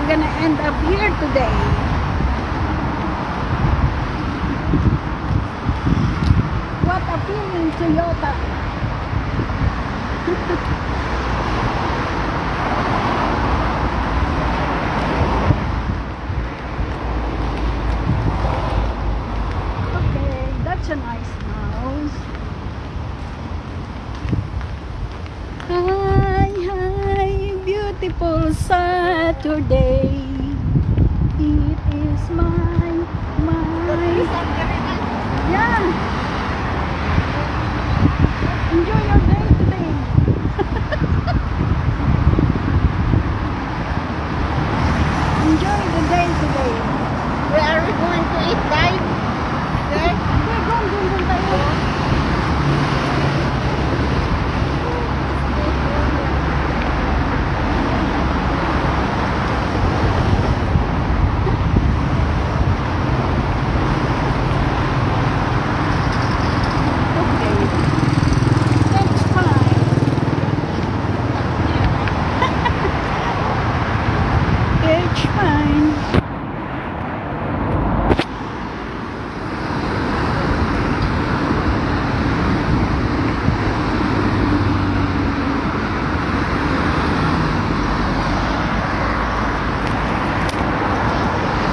we're gonna end up here today. What a feeling, Toyota. Okay, that's a nice house. Hi, hi, beautiful Saturday. It is my, yeah.